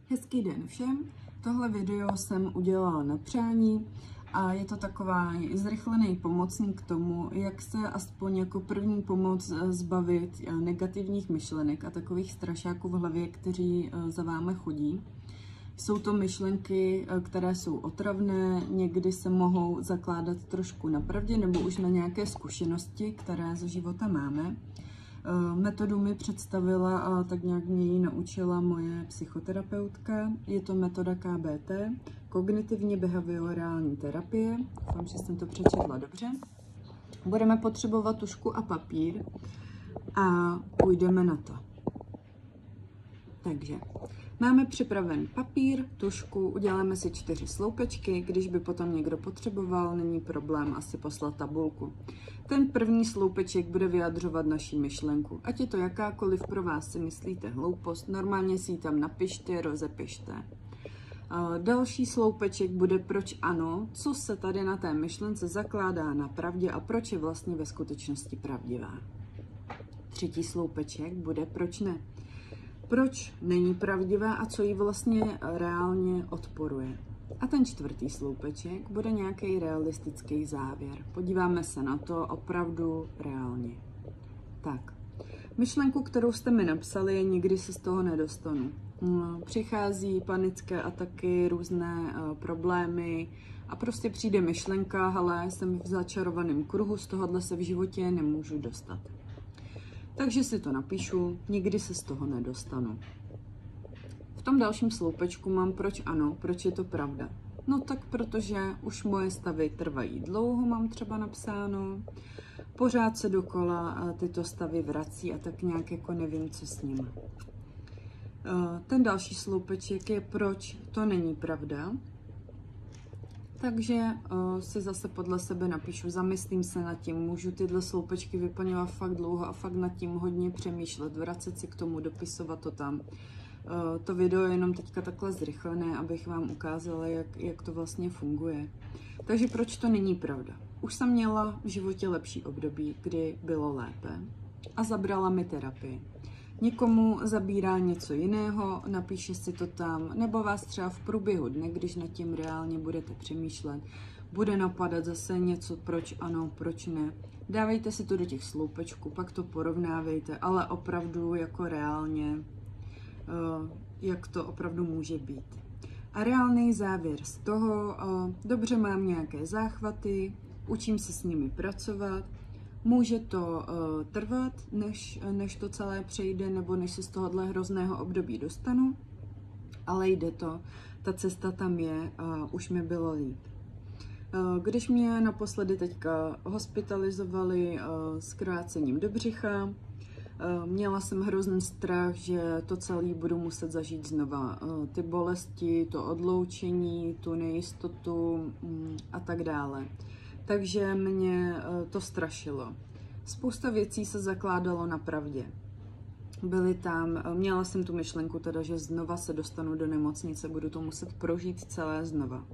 Hezký den všem, tohle video jsem udělala na přání a je to takový zrychlený pomocník k tomu, jak se aspoň jako první pomoc zbavit negativních myšlenek a takových strašáků v hlavě, kteří za vámi chodí. Jsou to myšlenky, které jsou otravné, někdy se mohou zakládat trošku na pravdě nebo už na nějaké zkušenosti, které ze života máme. Metodu mi představila a tak nějak mě ji naučila moje psychoterapeutka. Je to metoda KBT, kognitivně behaviorální terapie. Doufám, že jsem to přečetla dobře. Budeme potřebovat tužku a papír a půjdeme na to. Takže máme připraven papír, tužku, uděláme si 4 sloupečky, když by potom někdo potřeboval, není problém asi poslat tabulku. Ten první sloupeček bude vyjadřovat naši myšlenku. Ať je to jakákoliv pro vás si myslíte hloupost, normálně si ji tam napište, rozepište. Další sloupeček bude proč ano, co se tady na té myšlence zakládá na pravdě a proč je vlastně ve skutečnosti pravdivá. Třetí sloupeček bude proč ne. Proč není pravdivá a co jí vlastně reálně odporuje. A ten čtvrtý sloupeček bude nějaký realistický závěr. Podíváme se na to opravdu reálně. Tak, myšlenku, kterou jste mi napsali, nikdy se z toho nedostanu. Přichází panické ataky, různé problémy a prostě přijde myšlenka, hele, jsem v začarovaném kruhu, z tohohle se v životě nemůžu dostat. Takže si to napíšu, nikdy se z toho nedostanu. V tom dalším sloupečku mám proč ano, proč je to pravda. No tak protože už moje stavy trvají dlouho, mám třeba napsáno. Pořád se dokola tyto stavy vrací a tak nějak jako nevím, co s nimi. Ten další sloupeček je proč to není pravda. Takže si zase podle sebe napíšu, zamyslím se nad tím, můžu tyhle sloupečky vyplňovat fakt dlouho a fakt nad tím hodně přemýšlet, vracet si k tomu, dopisovat to tam. To video je jenom teďka takhle zrychlené, abych vám ukázala, jak to vlastně funguje. Takže proč to není pravda? Už jsem měla v životě lepší období, kdy bylo lépe a zabrala mi terapii. Někomu zabírá něco jiného, napíše si to tam, nebo vás třeba v průběhu dne, když nad tím reálně budete přemýšlet, bude napadat zase něco, proč ano, proč ne. Dávejte si to do těch sloupečků, pak to porovnávejte, ale opravdu jako reálně, jak to opravdu může být. A reálný závěr z toho, dobře, mám nějaké záchvaty, učím se s nimi pracovat, může to trvat, než to celé přejde, nebo než se z tohohle hrozného období dostanu, ale jde to, ta cesta tam je a už mi bylo líp. Když mě naposledy teďka hospitalizovali s krvácením do břicha, měla jsem hrozný strach, že to celé budu muset zažít znova. Ty bolesti, to odloučení, tu nejistotu a tak dále. Takže mě to strašilo. Spousta věcí se zakládalo na pravdě. Měla jsem tu myšlenku teda, že znova se dostanu do nemocnice, budu to muset prožít celé znova.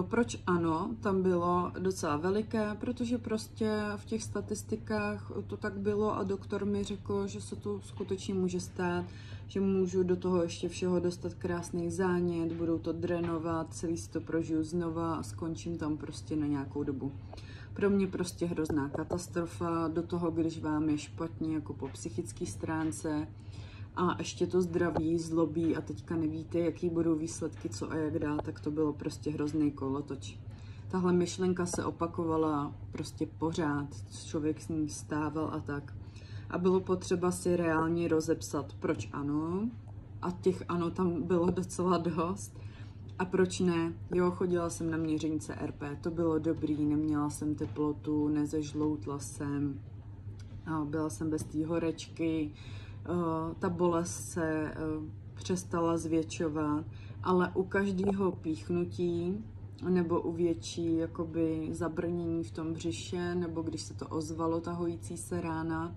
Proč ano, tam bylo docela veliké, protože prostě v těch statistikách to tak bylo a doktor mi řekl, že se to skutečně může stát, že můžu do toho ještě všeho dostat krásný zánět, budou to drenovat, celý si to prožiju znova a skončím tam prostě na nějakou dobu. Pro mě prostě hrozná katastrofa, do toho, když vám je špatně jako po psychické stránce a ještě to zdraví zlobí a teďka nevíte, jaký budou výsledky, co a jak dál, tak to bylo prostě hrozný kolotoč. Tahle myšlenka se opakovala prostě pořád, člověk s ní stával a tak. A bylo potřeba si reálně rozepsat, proč ano, a těch ano tam bylo docela dost. A proč ne? Jo, chodila jsem na měření CRP, to bylo dobrý, neměla jsem teplotu, nezežloutla jsem, byla jsem bez té horečky, ta bolest se přestala zvětšovat, ale u každého píchnutí nebo u větší jakoby zabrnění v tom břiše, nebo když se to ozvalo, ta hojící se rána,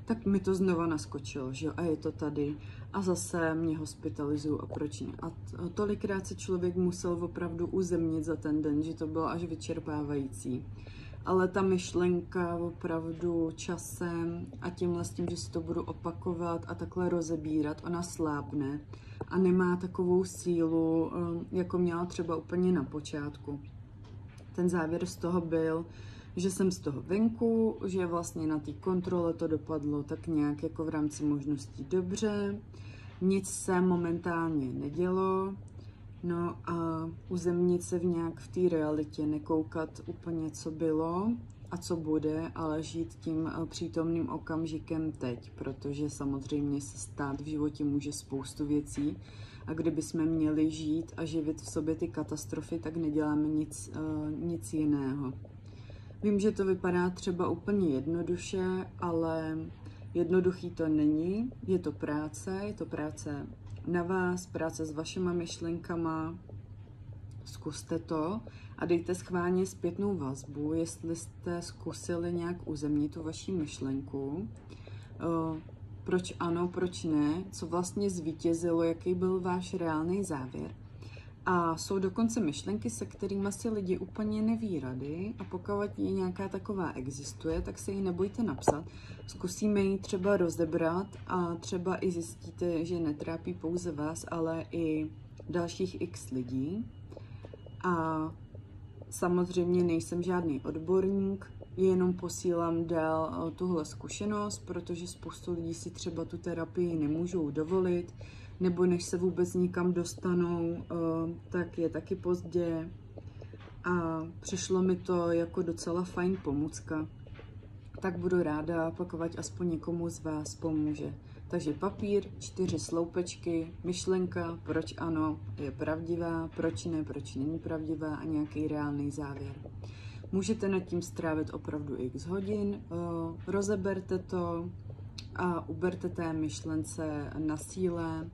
tak mi to znova naskočilo, že jo, a je to tady. A zase mě hospitalizují a proč ne. A tolikrát se člověk musel opravdu uzemnit za ten den, že to bylo až vyčerpávající. ale ta myšlenka opravdu časem a tímhle s tím, že si to budu opakovat a takhle rozebírat, ona slábne a nemá takovou sílu, jako měla třeba úplně na počátku. Ten závěr z toho byl, že jsem z toho venku, že vlastně na té kontrole to dopadlo tak nějak jako v rámci možností dobře, nic se momentálně nedělo, no a uzemnit se v té realitě, nekoukat úplně, co bylo a co bude, ale žít tím přítomným okamžikem teď, protože samozřejmě se stát v životě může spoustu věcí a kdybychom měli žít a živit v sobě ty katastrofy, tak neděláme nic jiného. Vím, že to vypadá třeba úplně jednoduše, ale jednoduchý to není. Je to práce na vás, práce s vašima myšlenkama. Zkuste to a dejte schválně zpětnou vazbu, jestli jste zkusili nějak uzemnit tu vaši myšlenku. Proč ano, proč ne, co vlastně zvítězilo, jaký byl váš reálný závěr. A jsou dokonce myšlenky, se kterými si lidi úplně neví rady a pokud nějaká taková existuje, tak se ji nebojte napsat. Zkusíme ji třeba rozebrat a třeba i zjistíte, že netrápí pouze vás, ale i dalších x lidí. A samozřejmě nejsem žádný odborník, jenom posílám dál tuhle zkušenost, protože spoustu lidí si třeba tu terapii nemůžou dovolit, nebo než se vůbec nikam dostanou, tak je taky pozdě. A přišlo mi to jako docela fajn pomůcka. Tak budu ráda, pokud aspoň někomu z vás pomůže. Takže papír, 4 sloupečky, myšlenka, proč ano, je pravdivá, proč ne, proč není pravdivá a nějaký reálný závěr. Můžete nad tím strávit opravdu x hodin, rozeberte to a uberte té myšlence na síle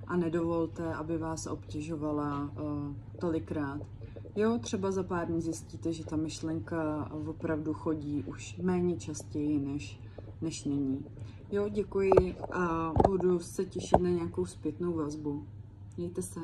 a nedovolte, aby vás obtěžovala tolikrát. Jo, třeba za pár dní zjistíte, že ta myšlenka opravdu chodí už méně častěji než nyní. Jo, děkuji a budu se těšit na nějakou zpětnou vazbu. Mějte se.